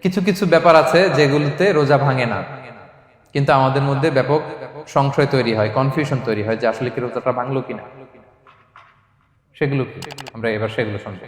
কিছু কিছু ব্যাপার আছে যেগুলোতে রোজা ভাঙে না, কিন্তু আমাদের মধ্যে ব্যাপক সংশয় তৈরি হয়, কনফিউশন তৈরি হয় যে আসলে কি রোজাটা ভাঙলো কিনা। সেগুলো কি আমরা এবার সেগুলো শুনবো।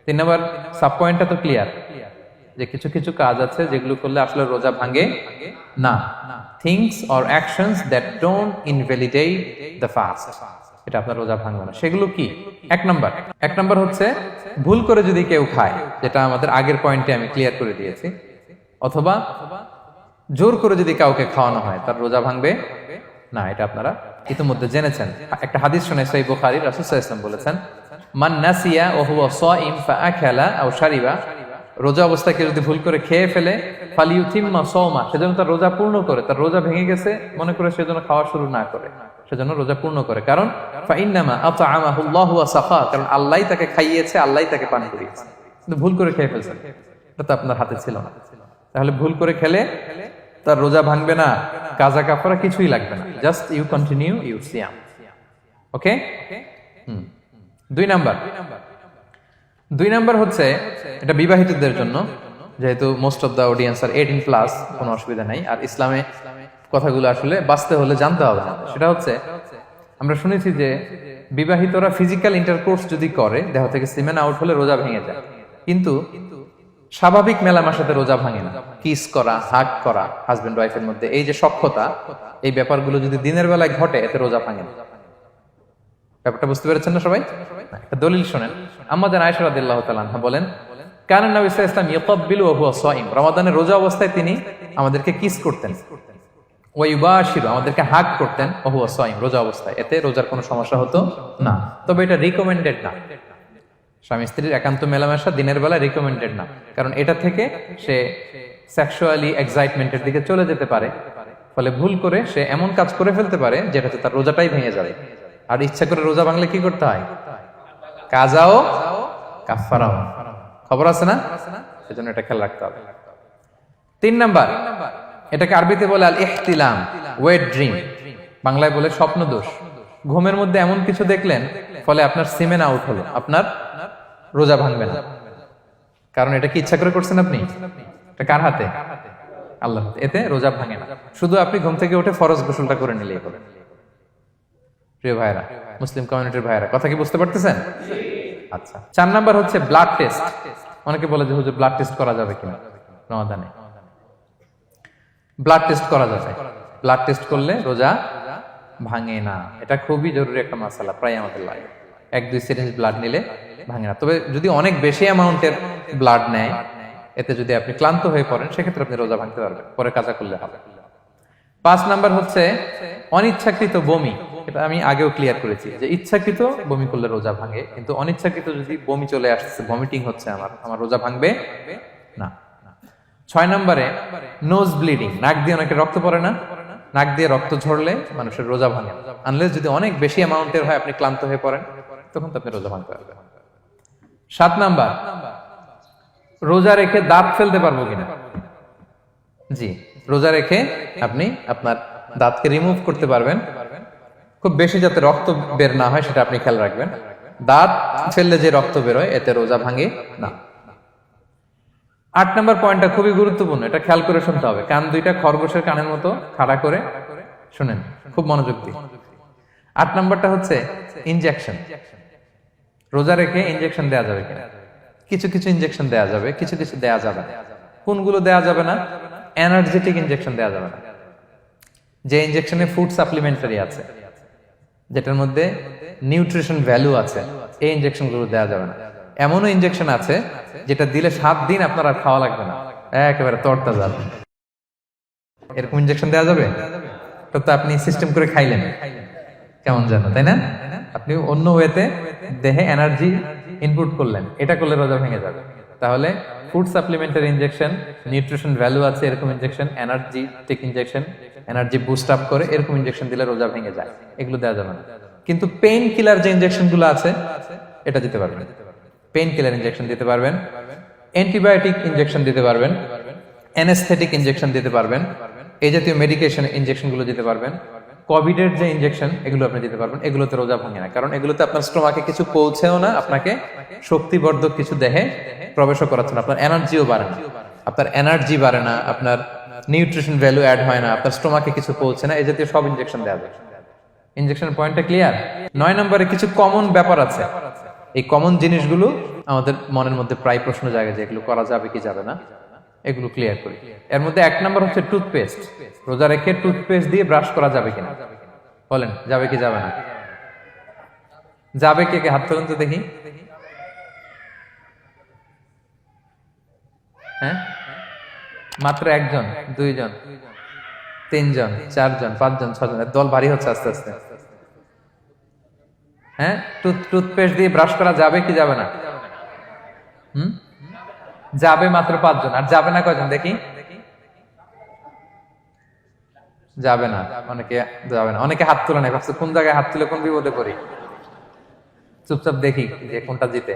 3 নম্বর সাব পয়েন্টটা তো ক্লিয়ার যে কিছু কিছু কাজ আছে যেগুলো করলে আসলে রোজা ভাঙে না। Things or actions that don't invalidate the fast, এটা আপনার রোজা ভাঙবে না। সেগুলো কি? এক নাম্বার হচ্ছে ভুল করে যদি কেউ খায়, যেটা আমাদের আগের পয়েন্টে আমি ক্লিয়ার করে দিয়েছি, অথবা জোর করে যদি কাউকে খাওয়ানো হয়, তার রোজা ভাঙবে না। এটা আপনারা ইতিমধ্যে জেনেছেন। একটা হাদিস শুনে সহিহ বুখারী, রাসূল সাল্লাল্লাহু আলাইহি ওয়াসাল্লাম বলেছেন, মান নাসিয়া ওয়া হুয়া সাইম ফাআকালা আও শারিবা, রোজা অবস্থায় কেউ যদি ভুল করে খেয়ে ফেলে, ফালিউতিম্মা সাওমা, সেজন্য তার রোজা পূর্ণ করে। তার রোজা ভেঙে গেছে মনে করে সেজন্য খাওয়া শুরু না করে, সেজন্য রোজা পূর্ণ করে। কারণ ফাইন্নামা আতআমাহুল্লাহু ওয়া সাফা, কারণ আল্লাহই তাকে খাইয়েছে, আল্লাহই তাকে পান করিয়েছে। কিন্তু ভুল করে খেয়ে ফেলছেন, এটা তো আপনার হাতে ছিল না। তাহলে ভুল করে খেলে তার রোজা ভাঙবে না, কাজা কাফারা কিছুই লাগবে না, জাস্ট ইউ কন্টিনিউ ইউ সিয়াম। ওকে। 2 নাম্বার হচ্ছে, এটা বিবাহিতদের জন্য, যেহেতু মোস্ট অফ দা অডিয়েন্স আর 18+, কোনো অসুবিধা নাই। আর ইসলামে কথাগুলো আসলে বাঁচতে হলে জানতে হবে না। সেটা হচ্ছে, আমরা শুনেছি যে বিবাহিতরা ফিজিক্যাল ইন্টারকোর্স যদি করে, দেহ থেকে সিমেন আউট হলে রোজা ভেঙে যায়, কিন্তু স্বাভাবিক মেলামেশার সাথে রোজা ভাঙে না। কিস করা, হাগ করা হাজবেন্ড ওয়াইফের মধ্যে, এই যে সখ্যতা, এই ব্যাপারগুলো যদি দিনের বেলায় ঘটে, এতে রোজা ভাঙে না। ব্যাপারটা বুঝতে পেরেছেন না সবাই? একটা দলিল শোনেন। আম্মাজান আয়েশা রাদিয়াল্লাহু তাআলা আনহা বলেন, কানা নবী সাল্লাল্লাহু আলাইহি ওয়াসাল্লাম ইয়াকাব্বিলু ওয়া হুয়া সাইম, রমাদানের রোজা অবস্থায় তিনি আমাদেরকে কিস করতেন, ওয়া ইউবাশিরু, আমাদেরকে হাগ করতেন, ওয়া হুয়া সাইম, রোজা অবস্থায়। এতে রোজার কোনো সমস্যা হতো না। তবে এটা রিকমেন্ডেড না। স্বামী স্ত্রীর একান্ত মেলামেশা দিনের বেলা রিকমেন্ডেড না, কারণ এটা থেকে সে সেক্সুয়ালি এক্সাইটমেন্টের দিকে চলে যেতে পারে। ফলে ভুল করে সে এমন কাজ করে ফেলতে পারে যেটাতে তার রোজাটাই ভেঙে যাবে। আর ইচ্ছা করে রোজা ভাঙলে কি করতে হয়? কাজাও কাফারাও, খবর আছে না? সেজন্য এটা খেয়াল রাখতে হবে। 3 নাম্বার, এটাকে আরবিতে বলে আল ইহতিলাম, ওয়েট ড্রিম, বাংলায় বলে স্বপ্ন দোষ। ঘুমের মধ্যে এমন কিছু দেখলেন, ফলে আপনার সিমেন আউট হলো, আপনার রোজা ভাঙবে না। কারণ এটা কি ইচ্ছা করে করছেন আপনি? এটা কার হাতে? আল্লাহর হাতে। এতে রোজা ভাঙে না। শুধু আপনি ঘুম থেকে উঠে ফরজ গোসলটা করে নিলেই হবে। প্রিয় ভাইরা, মুসলিম কমিউনিটির ভাইরা, কথা কি বুঝতে পারতেছেন? আচ্ছা। 4 নাম্বার হচ্ছে ব্লাড টেস্ট। অনেকে বলে যে হুজুর ব্লাড টেস্ট করা যাবে কিনা রমাদানে। ব্লাড টেস্ট করা যাবে। ব্লাড টেস্ট করলে রোজা ভাঙে না। এটা খুবই জরুরি একটা মাসালা, প্রায় আমাদের লাগে। 1-2 সিরিঞ্জ ব্লাড নিলে ভাঙে না। তবে যদি অনেক বেশি অ্যামাউন্টের ব্লাড নেয়, এতে যদি আপনি ক্লান্ত হয়ে পড়েন, সেক্ষেত্রে আপনি রোজা ভাঙতে পারবেন, পরে কাজা করলে হবে। 5 নাম্বার হচ্ছে অনিচ্ছাকৃত বমি। এটা আমি আগেও ক্লিয়ার করেছি যে ইচ্ছাকৃত বমি করলে রোজা ভাঙে, কিন্তু অনিচ্ছাকৃত যদি বমি চলে আসছে, ভমিটিং হচ্ছে, আমার রোজা ভাঙবে না। 6 নম্বরে নোজ ব্লিডিং, নাক দিয়ে অনেকে রক্ত পড়ে না, নাক দিয়ে রক্ত ঝরলে মানুষের রোজা ভাঙে, আনলেস যদি অনেক বেশি অ্যামাউন্টের হয়, আপনি ক্লান্ত হয়ে পড়েন, তখন তো আপনি রোজা ভাঙতে পারবেন। 7 নাম্বার, রোজা রেখে দাঁত ফেলতে পারবো কিনা। জি, রোজা রেখে আপনি আপনার দাঁতকে রিমুভ করতে পারবেন, খুব বেশি যাতে রক্ত বের না হয় সেটা আপনি খেয়াল রাখবেন। দাঁত ফেললে যে রক্ত বেরোয়, এতে রোজা ভাঙে না। 8 নম্বর পয়েন্টটা খুবই গুরুত্বপূর্ণ, এটা খেয়াল করে শুনতে হবে। কান দুইটা খরগোশের কানের মতো খাড়া করে শুনেন, খুব মনোযোগ দিয়ে। 8 নম্বরটা হচ্ছে ইনজেকশন। রোজা রেখে ইনজেকশন দেওয়া যাবে কিনা। কিছু কিছু ইনজেকশন দেওয়া যাবে, কিছু কিছু দেওয়া যাবে না। কোনগুলো দেওয়া যাবে না? এনার্জেটিক ইনজেকশন দেওয়া যাবে না। যে ইনজেকশনে ফুড সাপ্লিমেন্টারি আছে, যেটার মধ্যে নিউট্রিশন ভ্যালু আছে, এই ইনজেকশন গুলো দেওয়া যাবে না। এমনও ইনজেকশন আছে যেটা দিলে 7 দিন আপনার আর খাওয়া লাগবে না, একেবারে তরতাজা। এরকম ইনজেকশন দেওয়া যাবে? তো আপনি সিস্টেম করে খাইলেন কেমন জানো, তাই না? আপনি অন্য ওয়েতে দেহে এনার্জি ইনপুট করলেন, এটা করলে রোজা ভেঙে যাবে। তাহলে food supplementary injection, nutrition value আছে এরকম injection, energetic injection, energy boost up করে এরকম ইনজেকশন দিলে রোজা ভেঙে যায়, এগুলো দেওয়া যাবে না। কিন্তু পেইন কিলার যে ইনজেকশন গুলো আছে, এটা দিতে পারবেন। পেইন কিলার ইনজেকশন দিতে পারবেন, অ্যান্টিবায়োটিক ইনজেকশন দিতে পারবেন, অ্যানেস্থেটিক ইনজেকশন দিতে পারবেন, এই জাতীয় মেডিকেশন ইনজেকশন গুলো দিতে পারবেন। কোভিডের যে ইনজেকশন, এগুলো আপনি দিতে পারবেন। এগুলোতে রোজা ভাঙে না, কারণ এগুলোতে আপনার স্টোমাকে কিছু পৌঁছেও না, আপনাকে শক্তিবর্ধক কিছু দেহে প্রবেশও করাচ্ছে না, আপনার এনার্জিও বাড়ে না। আপনার এনার্জি বাড়ে না, আপনার নিউট্রিশন ভ্যালু অ্যাড হয় না, আপনার স্টোমাকে কিছু পৌঁছে না, এই জাতীয় সব ইনজেকশন দেওয়া যায়। ইনজেকশনের পয়েন্টটা ক্লিয়ার? 9 নম্বরে কিছু কমন ব্যাপার আছে। এই কমন জিনিসগুলো আমাদের মনের মধ্যে প্রায় প্রশ্ন জাগে যে এগুলো করা যাবে কি যাবে না, এগুলো ক্লিয়ার করি। এর মধ্যে 1 নম্বর হচ্ছে টুথপেস্ট। রোজা রেখে টুথপেস্ট দিয়ে ব্রাশ করা যাবে কিনা, বলেন যাবে কি যাবে না? যাবে, কে কে হাত তুলুন তো দেখি। হ্যাঁ, মাত্র 1 জন, 2 জন, 3 জন, 4 জন, 5 জন, 6 জন, দল ভারী হচ্ছে আস্তে আস্তে। হ্যাঁ, টুথপেস্ট দিয়ে ব্রাশ করা যাবে কি যাবে না? যাবে মাত্র 5 জন। আর যাবে না কয়জন দেখি? যাবে না, অনেকে যাবে না। অনেকে হাত তুলে নাই, ভাবছে কোন জায়গায় হাত তুলে কোন বিপদে পড়ি। চুপচাপ দেখি যে কোনটা জিতে।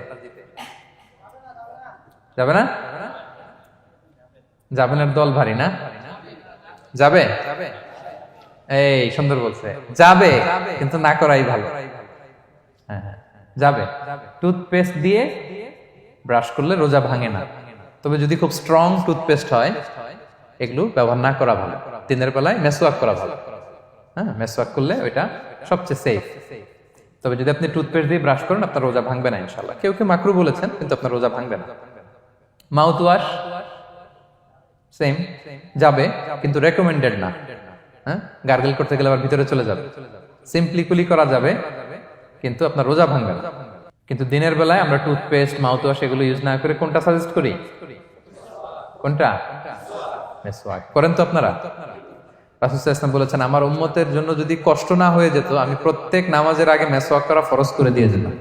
যাবে না? যাবে না, দল ভারী না? যাবে? এই সুন্দর বলছে, যাবে, কিন্তু না করাই ভালো। হ্যাঁ হ্যাঁ, যাবে। টুথপেস্ট দিয়ে ব্রাশ করলে রোজা ভাঙে না, তবে যদি খুব স্ট্রং টুথপেস্ট হয় এগুলো ব্যবহার না করা ভালো। দিনের বেলায় মেসওয়াক করা ভালো। হ্যাঁ, মেসওয়াক করলে ওইটা সবচেয়ে সেফ। তবে যদি আপনি টুথপেস্ট দিয়ে ব্রাশ করেন আপনার রোজা ভাঙবে না ইনশাআল্লাহ। কেউ কেউ মাকরু বলেছেন, কিন্তু আপনার রোজা ভাঙবে না। মাউথ ওয়াশ সেম, যাবে, কিন্তু রেকমেন্ডেড না। হ্যাঁ, গার্গল করতে গেলে আবার ভিতরে চলে যাবে। সিম্পলি কুলি করা যাবে, কিন্তু আপনার রোজা ভাঙবে না। কিন্তু দিনের বেলায় আমরা টুথপেস্ট, মাউথ ওয়াশ এগুলো ইউজ না করে কোনটা সাজেস্ট করি? কোনটা? মেসওয়াক করেন তো আপনারা? রাসূল সাল্লাল্লাহু আলাইহি ওয়াসাল্লাম বলেছেন, আমার উম্মতের জন্য যদি কষ্ট না হয়ে যেত আমি প্রত্যেক নামাজের আগে মেসওয়াক করা ফরজ করে দিয়ে যেতাম।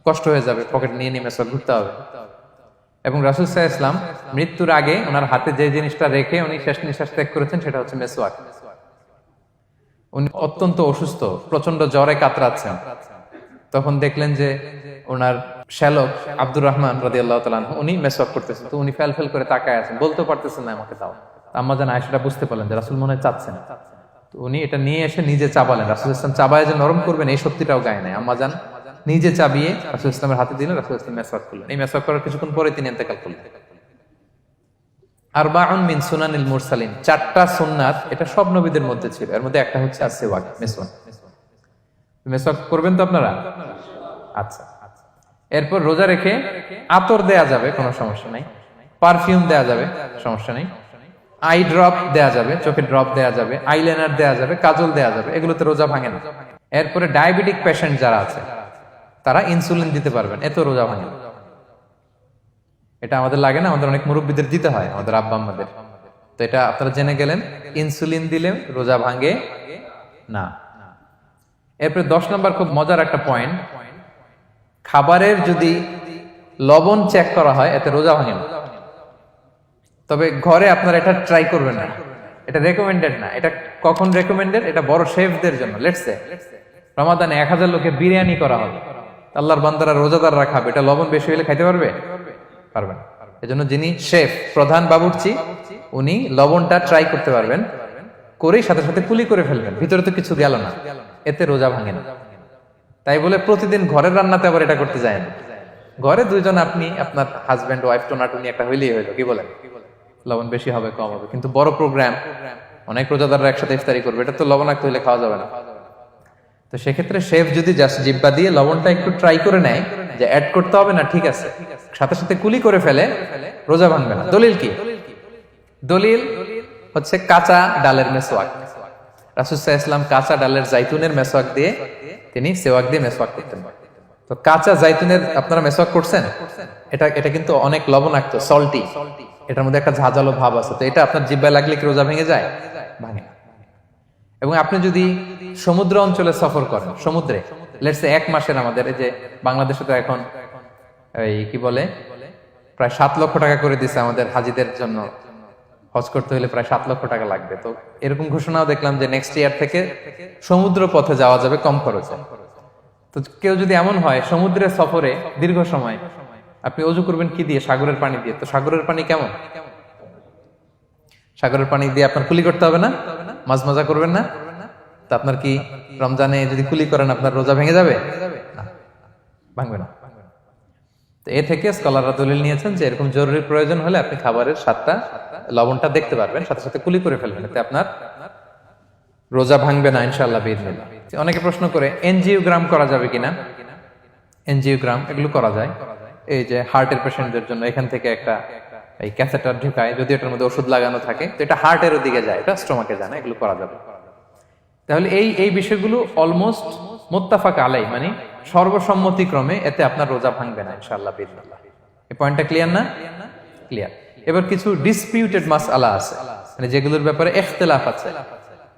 কষ্ট হয়ে যাবে, পকেট নিয়ে নিয়ে মেসওয়াক ঘুরতে হবে। এবং রাসূল সাল্লাল্লাহু আলাইহি ওয়াসাল্লাম মৃত্যুর আগে ওনার হাতে যে জিনিসটা রেখে উনি শেষ নিঃশ্বাস ত্যাগ করেছেন সেটা হচ্ছে মেসওয়াক। উনি অত্যন্ত অসুস্থ, প্রচন্ড জ্বরে কাতরাচ্ছেন। তখন দেখলেন যে ওনার শ্যালক আব্দুর রহমান রাদিয়াল্লাহু তাআলা আনহু উনি মেসওয়াক করতেছেন, তো উনি ফেল ফেল করে তাকায় আছেন, বলতে পারতেছেন না আমাকে দাও। আম্মা জান আয়েশা বুঝতে পারলেন যে রাসূল মনে হয় চাচ্ছেন, তো উনি এটা নিয়ে এসে নিজে চাবালেন। রাসূল সাল্লাল্লাহু আলাইহি ওয়াসাল্লাম চাবায় যে নরম করবেন এই শক্তিটাও গায়ে নাই। আম্মা জান নিজে চাবিয়ে রাসূল সাল্লাল্লাহু আলাইহি ওয়াসাল্লামের হাতে দিলেন, রাসূল সাল্লাল্লাহু আলাইহি ওয়াসাল্লাম মেসওয়াক করলেন। এই মেসওয়াক করার কিছুক্ষণ পরে তিনি ইন্তেকাল করলেন। আরবাউন মিন সুনানিল মুরসালিন, 4টা সুন্নাত, এটা সব নবীদের মধ্যে ছিল। এর মধ্যে একটা হচ্ছে আসওয়াক, মেসওয়াক। মেসওয়াক করবেন তো আপনারা? আচ্ছা। এরপর রোজা রেখে আতর দেয়া যাবে, কোনো সমস্যা নাই। পারফিউম দেয়া যাবে, সমস্যা নেই। আই ড্রপ দেয়া যাবে, চোখে ড্রপ দেয়া যাবে, আইলাইনার দেয়া যাবে, কাজল দেয়া যাবে, এগুলোতে রোজা ভাঙে না। এরপরে ডায়াবেটিক পেশেন্ট যারা আছে তারা ইনসুলিন দিতে পারবেন, এত রোজা ভাঙে না। এটা আমাদের লাগে না, আমাদের অনেক মুরব্বীদের দিতে হয়, আমাদের আব্বা আম্মাদের। তো এটা আপনারা জেনে গেলেন, ইনসুলিন দিলে রোজা ভাঙে না। এরপরে 10 নম্বর খুব মজার একটা পয়েন্ট, খাবারের যদি লবণ চেক করা হয় এতে রোজা ভাঙে না। তবে ঘরে আপনারা এটা ট্রাই করবেন না, এটা রেকমেন্ডেড না। এটা কখন রেকমেন্ডেড? এটা বড় শেফদের জন্য। লেটস সে রমাদানে 1000 লোকে বিরিয়ানি করা হবে, আল্লাহর বান্দারা রোজাদাররা খাবে, এটা লবণ বেশি হলে খাইতে পারবে? পারবে না। এজন্য যিনি শেফ, প্রধান বাবুর্চি, উনি লবণটা ট্রাই করতে পারবেন, করেই সাথে সাথে কুলি করে ফেলবেন, ভিতরে তো কিছু গেল না, এতে রোজা ভাঙে না। তাই বলে প্রতিদিন ঘরের রান্নাতে আবার এটা করতে যায় না। ঘরে 2 জন, আপনি আপনার হাজবেন্ড ওয়াইফ টোনাটুনি একটা হইলেই হইলো, কি বলেন? লবণ বেশি হবে কম হবে, কিন্তু বড় প্রোগ্রাম, অনেক রোজাদাররা একসাথে ইফতারি করবে, এটা তো লবণাক্ত হইলে খাওয়া যাবে না। তো সেক্ষেত্রে শেফ যদি জাস্ট জিব্বা দিয়ে লবণটা একটু ট্রাই করে নেয় যে অ্যাড করতে হবে না, ঠিক আছে, সাথে সাথে কুলি করে ফেলে, রোজা ভাঙবে না। দলিল কি? দলিল হচ্ছে কাঁচা ডালের মেসওয়াক। রাসূল সাল্লাল্লাহু আলাইহি ওয়াসাল্লাম কাঁচা ডালের জাইতুনের মেসওয়াক দিয়ে তিনি সেওয়াক দিয়ে মেসওয়াক করতেন। তো কাঁচা জাইতুনের আপনারা মেসওয়াক করছেন, এটা কিন্তু অনেক লবণাক্ত, সল্টি, এটার মধ্যে একটা ঝাঁঝালো ভাব আছে। তো এটা আপনার জিহ্বায় লাগলে কি রোজা ভেঙে যায়? ভাঙে না। এবং আপনি যদি সমুদ্র অঞ্চলে সফর করেন, সমুদ্রে লেটস সে 1 মাসের, আমাদের এই যে বাংলাদেশে তো এখন এই কি বলে প্রায় 7 লক্ষ টাকা করে দিছে আমাদের হাজিদের জন্য, হজ করতে হলে প্রায় 7 লক্ষ টাকা লাগবে। তো এরকম ঘোষণাও দেখলাম যে নেক্সট ইয়ার থেকে সমুদ্র পথে যাওয়া যাবে কম খরচে। তো কেউ যদি এমন হয় সমুদ্রের সফরে দীর্ঘ সময়, আপনি ওযু করবেন কি দিয়ে? সাগরের পানি দিয়ে। তো সাগরের পানি কেমন? সাগরের পানি দিয়ে আপনার কুলি করতে হবে না? মাছ মজা করবেন না? তা আপনার কি রমজানে যদি কুলি করেন আপনার রোজা ভেঙে যাবে? না, ভাঙবে না। তো এ থেকে স্কলাররা দলিল নিয়েছেন যে এরকম জরুরি প্রয়োজন হলে আপনি খাবারের স্বাদটা লবণটা দেখতে পারবেন, সাথে সাথে কুলি করে ফেলবেন, এতে আপনার রোজা ভাঙবে না ইনশাআল্লাহ বিইذনিল্লাহ। অনেকে প্রশ্ন করে এনজিওগ্রাম করা যাবে কিনা। এনজিওগ্রাম এগুলো করা যায়, এই যে হার্টের পেশেন্টদের জন্য এখান থেকে একটা এই ক্যাথেটার ঢুকায়, যদি এটার মধ্যে ওষুধ লাগানো থাকে তো এটা হার্টের দিকে যায়, এটা স্টোমাকে যায় না, এগুলো করা যাবে। তাহলে এই বিষয়গুলো অলমোস্ট মুত্তাফাক আলাই, মানে সর্বসম্মতিক্রমে এতে আপনার রোজা ভাঙবে না ইনশাআল্লাহ বিইذনিল্লাহ। এই পয়েন্টটা ক্লিয়ার না? ক্লিয়ার। এবার কিছু ডিসপিউটেড মাসআলা আছে, মানে যেগুলোর ব্যাপারে ইখতিলাফ আছে,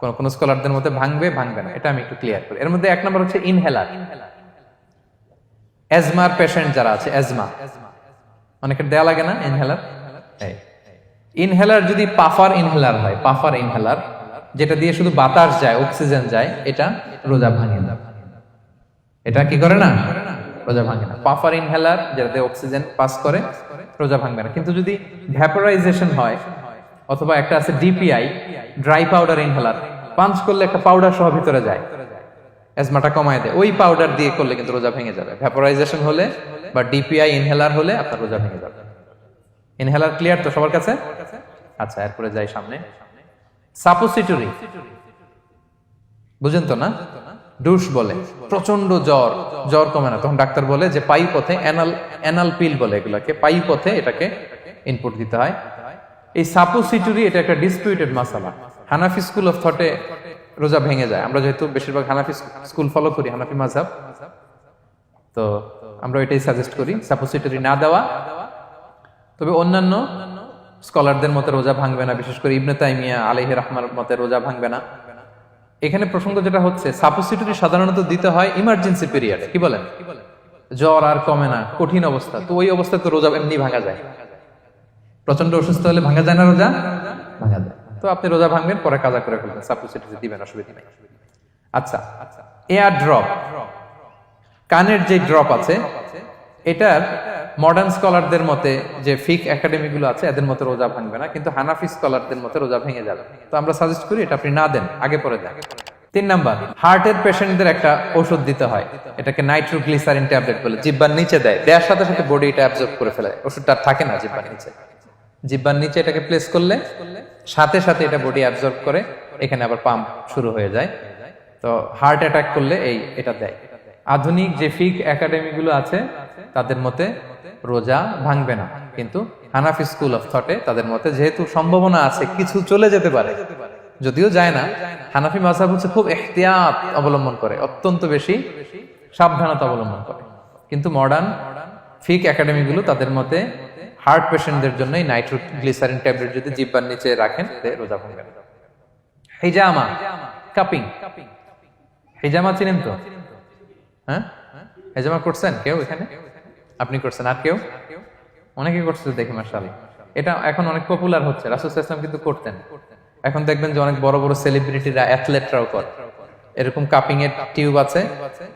কোন কোন স্কলারদের মধ্যে ভাঙবে ভাঙবে না, এটা আমি একটু ক্লিয়ার করি। এর মধ্যে এক নম্বর হচ্ছে ইনহেলার। অ্যাজমার পেশেন্ট যারা আছে, অ্যাজমা অনেকের দেয়া লাগে না ইনহেলার। ইনহেলার যদি পাফার ইনহেলার হয়, পাফার ইনহেলার যেটা দিয়ে শুধু বাতাস যায়, অক্সিজেন যায়, এটা রোজা ভাঙে না। এটা কি করে না? রোজা ভাঙে না। পাফার ইনহেলার যেটা দিয়ে অক্সিজেন পাস করে, রোজা ভাঙবে না। কিন্তু যদি ভ্যাপোরাইজেশন হয়, অথবা একটা আছে DPI, dry powder inhaler, punch করলে একটা পাউডার সহ ভিতরে যায়, অ্যাজমাটা কমায় দেয়, ওই পাউডার দিয়ে করলে কিন্তু রোজা ভেঙে যাবে। ভ্যাপোরাইজেশন হলে বা ডিপিআই ইনহেলার হলে আপনার রোজা ভেঙে যাবে। ইনহেলার ক্লিয়ার তো সবার কাছে? আচ্ছা, এরপরে যাই সামনে। সাপোসিটরি বুঝেন তো না? ডুশ বলে, প্রচন্ড জ্বর কমে না, তখন ডাক্তার বলে যে পাই পথে অ্যানাল পিল বলে এগুলাকে, পাই পথে এটাকে ইনপুট দিতে হয়। এই সাপোসিটরি এটা একটা ডিসপিউটেড মাসালা। হানাফি স্কুল অফ থটে রোজা ভেঙে যায়। আমরা যেহেতু বেশিরভাগ হানাফি স্কুল ফলো করি, হানাফি মাযহাব, তো আমরা এটাই সাজেস্ট করি সাপোসিটরি না দেওয়া। তবে অন্যান্য স্কলারদের মতে রোজা ভাঙবে না, বিশেষ করে ইবনে তাইমিয়া আলাইহি রাহমার মতে রোজা ভাঙবে না। এখানে প্রসঙ্গ যেটা হচ্ছে, সাপোসিটরি সাধারণত দিতে হয় ইমার্জেন্সি পিরিয়ডে, কি বলেন, জ্বর আর কমে না, কঠিন অবস্থা, তো ওই অবস্থায় তো রোজা এমনি ভাঙা যায়। প্রচন্ড অসুস্থ হলে ভাঙা যায় না রোজা? ভাঙা যায়। তো আপনি রোজা ভাঙবেন, পরে কাজা করে ফেলবেন, সাপোসিটরি দিবেন, অসুবিধা নেই। আচ্ছা, এয়ার ড্রপ, কানের যে ড্রপ আছে, এটার মডার্ন স্কলারদের মতে, যে ফিক একাডেমি গুলো আছে, এদের মতে রোজা ভাঙবে না, কিন্তু হানাফি স্কলারদের মতে রোজা ভেঙে যাবে। তো আমরা সাজেস্ট করি এটা আপনি না দেন, আগে পরে দেন। 3 নাম্বার, হার্টের পেশেন্টদের একটা ওষুধ দিতে হয়, এটাকে নাইট্রোগ্লিসারিন ট্যাবলেট বলে, জিহ্বার নিচে দেওয়ার সাথে সাথে বডি এটা অ্যাবজর্ব করে ফেলে, ওষুধটা আর থাকে না জিহ্বার নিচে। জিহ্বার নিচে এটাকে প্লেস করলে সাথে সাথে এটা বডি অ্যাবজর্ব করে, এখানে আবার পাম্প শুরু হয়ে যায়। তো হার্ট অ্যাটাক করলে এটা দেয়। আধুনিক যে ফিক একাডেমি গুলো আছে তাদের মতে রোজা ভাঙবে না, কিন্তু হানাফি স্কুল অফ থটে তাদের মতে যেহেতু সম্ভাবনা আছে কিছু চলে যেতে পারে, যদিও যায় না, হানাফি মাযহাব হচ্ছে খুব ইহতিয়াত অবলম্বন করে, অত্যন্ত বেশি সাবধানতা অবলম্বন করে। কিন্তু মডার্ন ফিক একাডেমি গুলো তাদের মতে হার্ট পেশেন্টদের জন্য নাইট্রোগ্লিসারিন ট্যাবলেট যদি জিহ্বার নিচে রাখেন রোজা ভাঙবে না। হিজামা, কাপিং, হিজামা চিনেন তো? হ্যাঁ, হিজামা করছেন কেউ এখানে? আপনি করছেন, আর কেউ? অনেকে করছে দেখি মাশাআল্লাহ। এটা এখন অনেক পপুলার হচ্ছে, রাসূল সাল্লাল্লাহু আলাইহি ওয়াসাল্লাম কিন্তু করতেন। এখন দেখবেন যে অনেক বড় বড় সেলিব্রিটিরা, অ্যাথলেটরাও করে। এরকম কাপিং এর টিউব আছে,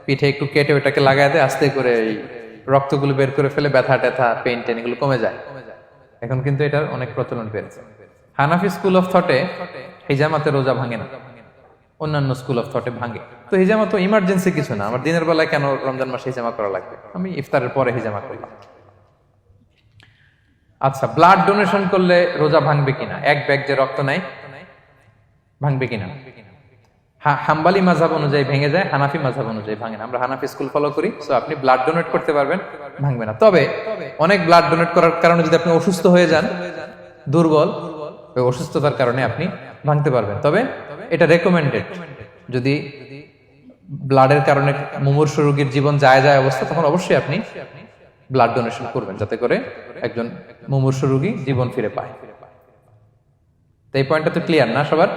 পিঠে একটু কেটে ওটাকে লাগায় দেয়, আস্তে করে এই রক্তগুলো বের করে ফেলে, ব্যথা ট্যাথা, পেইন টেন এগুলো কমে যায়। এখন কিন্তু এটার অনেক প্রচলন পেয়েছে। হানাফি স্কুল অফ থটে হিজামাতে রোজা ভাঙে না, অন্যান্য স্কুল অফ থটে ভাঙে। তো হিজামা তো ইমার্জেন্সি কিছু না, আমার দিনের বেলায় কেন রমজান মাসে হিজামা করা লাগবে, আমি ইফতারের পরে হিজামা করলাম। আচ্ছা, ব্লাড ডোনেশন করলে রোজা ভাঙবে কিনা, এক ব্যাগ যে রক্ত নেয় ভাঙবে কিনা? হাম্বালি মাযহাব অনুযায়ী ভেঙে যায়, হানাফি মাযহাব অনুযায়ী ভাঙে না। আমরা হানাফি স্কুল ফলো করি, সো আপনি ব্লাড ডোনেট করতে পারবেন, ভাঙবে না। তবে অনেক ব্লাড ডোনেট করার কারণে যদি আপনি অসুস্থ হয়ে যান, দুর্বল, ওই অসুস্থতার কারণে আপনি ভাঙতে পারবেন। তবে এটা রেকমেন্ডেড, যদি ব্লাডের কারণে মুমূর্ষু রোগীর জীবন যায় অবস্থা, তখন অবশ্যই আপনি ব্লাড ডোনেশন করবেন, যাতে করে একজন মুমূর্ষু রোগী জীবন ফিরে পায়। তো এই পয়েন্টটা তো ক্লিয়ার না সবার?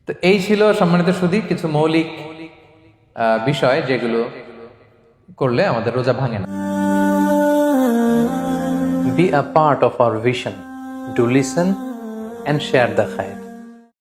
তো এই ছিল সম্মানিত সুধী কিছু মৌলিক বিষয় যেগুলো করলে আমাদের রোজা ভাঙে না। Be a part of our vision. Do listen and share the khair.